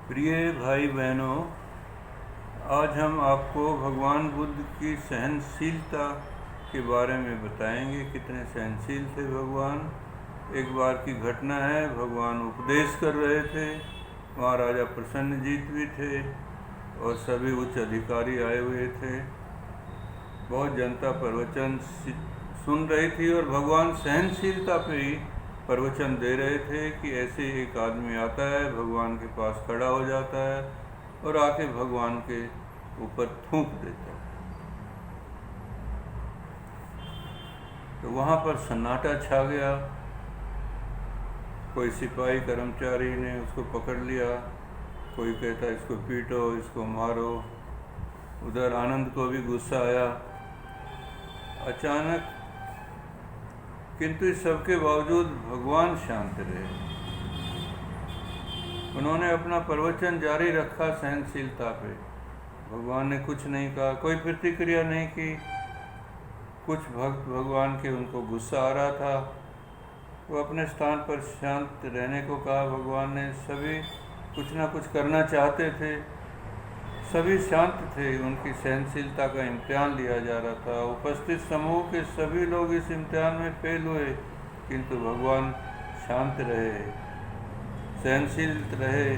प्रिय भाई बहनों, आज हम आपको भगवान बुद्ध की सहनशीलता के बारे में बताएंगे। कितने सहनशील थे भगवान। एक बार की घटना है, भगवान उपदेश कर रहे थे। वहाँ राजा प्रसन्नजीत भी थे और सभी उच्च अधिकारी आए हुए थे। बहुत जनता प्रवचन सुन रही थी और भगवान सहनशीलता पे ही प्रवचन दे रहे थे कि ऐसे एक आदमी आता है, भगवान के पास खड़ा हो जाता है और आके भगवान के ऊपर थूक देता है। तो वहाँ पर सन्नाटा छा गया। कोई सिपाही कर्मचारी ने उसको पकड़ लिया, कोई कहता इसको पीटो, इसको मारो। उधर आनंद को भी गुस्सा आया अचानक, किंतु इस सबके बावजूद भगवान शांत रहे। उन्होंने अपना प्रवचन जारी रखा सहनशीलता पे। भगवान ने कुछ नहीं कहा, कोई प्रतिक्रिया नहीं की। कुछ भक्त भगवान के उनको गुस्सा आ रहा था, वो अपने स्थान पर शांत रहने को कहा। भगवान ने सभी कुछ ना कुछ करना चाहते थे, सभी शांत थे। उनकी सहनशीलता का इम्तिहान लिया जा रहा था। उपस्थित समूह के सभी लोग इस इम्तिहान में फेल हुए, किंतु भगवान शांत रहे, सहनशील रहे।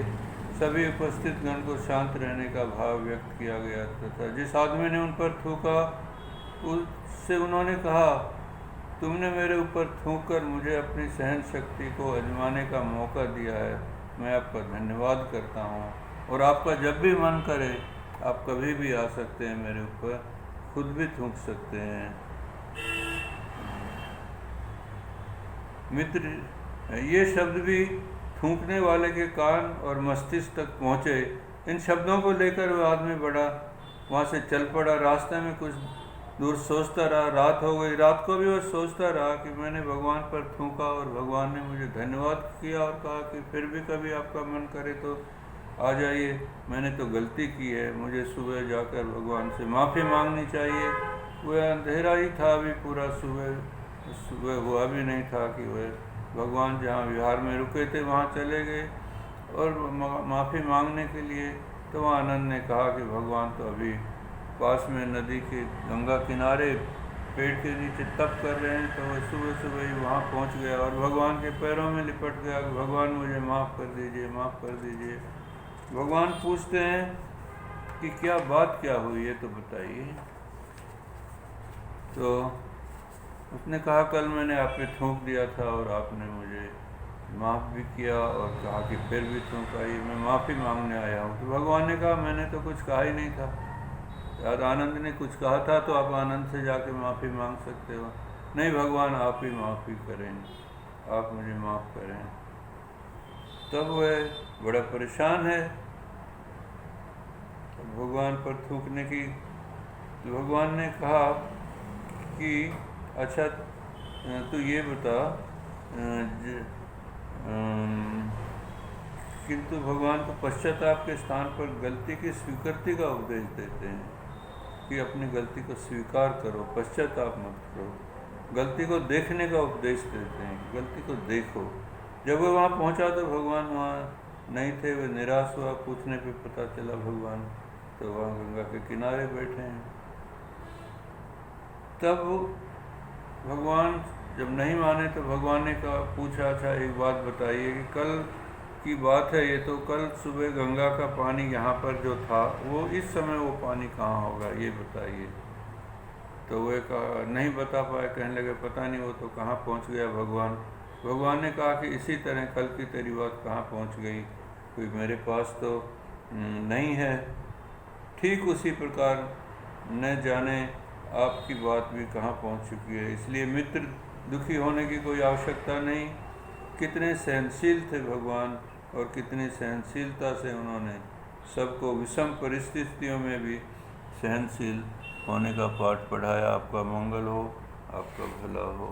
सभी उपस्थित गण को शांत रहने का भाव व्यक्त किया गया था। जिस आदमी ने उन पर थूका, उससे उन्होंने कहा, तुमने मेरे ऊपर थूक कर मुझे अपनी सहन शक्ति को आजमाने का मौका दिया है। मैं आपका धन्यवाद करता हूँ और आपका जब भी मन करे आप कभी भी आ सकते हैं मेरे ऊपर, खुद भी थूक सकते हैं। मित्र, ये शब्द भी थूकने वाले के कान और मस्तिष्क तक पहुँचे। इन शब्दों को लेकर वह आदमी बड़ा वहाँ से चल पड़ा। रास्ते में कुछ दूर सोचता रहा। रात हो गई। रात को भी वह सोचता रहा कि मैंने भगवान पर थूका और भगवान ने मुझे धन्यवाद किया और कहा कि फिर भी कभी आपका मन करे तो आ जाइए, मैंने तो गलती की है, मुझे सुबह जाकर भगवान से माफ़ी मांगनी चाहिए। वह अंधेरा ही था अभी पूरा, सुबह हुआ भी नहीं था कि वह भगवान जहाँ विहार में रुके थे वहाँ चले गए और माफ़ी मांगने के लिए। तो वहाँ आनंद ने कहा कि भगवान तो अभी पास में नदी के गंगा किनारे पेड़ के नीचे तप कर रहे हैं। तो वह सुबह सुबह ही वहाँ पहुँच गया और भगवान के पैरों में लिपट गया कि भगवान मुझे माफ़ कर दीजिए, माफ़ कर दीजिए। भगवान पूछते हैं कि क्या बात क्या हुई है, तो बताइए। तो उसने कहा, कल मैंने आप पे थूक दिया था और आपने मुझे माफ़ भी किया और कहा कि फिर भी थूका, ये मैं माफ़ी मांगने आया हूँ। तो भगवान ने कहा, मैंने तो कुछ कहा ही नहीं था। यार आनंद ने कुछ कहा था तो आप आनंद से जाके माफ़ी मांग सकते हो। नहीं भगवान, आप ही माफ़ी करें, आप मुझे माफ़ करें। तब वह बड़ा परेशान है भगवान पर थूकने की। तो भगवान ने कहा कि अच्छा तो ये बता, किंतु भगवान को पश्चाताप के स्थान पर गलती की स्वीकृति का उपदेश देते हैं कि अपनी गलती को स्वीकार करो, पश्चाताप मत करो। गलती को देखने का उपदेश देते हैं कि गलती को देखो। जब वो वहाँ पहुँचा तो भगवान वहाँ नहीं थे। वे निराश हुआ, पूछने पे पता चला भगवान तो वहाँ गंगा के किनारे बैठे हैं। तब भगवान जब नहीं माने तो भगवान ने कहा, पूछा, अच्छा एक बात बताइए कि कल की बात है ये, तो कल सुबह गंगा का पानी यहाँ पर जो था वो इस समय वो पानी कहाँ होगा, ये बताइए। तो वह कहा नहीं बता पाए, कहने लगे पता नहीं वो तो कहाँ पहुँच गया भगवान। भगवान ने कहा कि इसी तरह कल की तेरी बात कहाँ पहुँच गई, कोई मेरे पास तो नहीं है। ठीक उसी प्रकार न जाने आपकी बात भी कहाँ पहुँच चुकी है। इसलिए मित्र, दुखी होने की कोई आवश्यकता नहीं। कितने सहनशील थे भगवान और कितनी सहनशीलता से उन्होंने सबको विषम परिस्थितियों में भी सहनशील होने का पाठ पढ़ाया। आपका मंगल हो, आपका भला हो।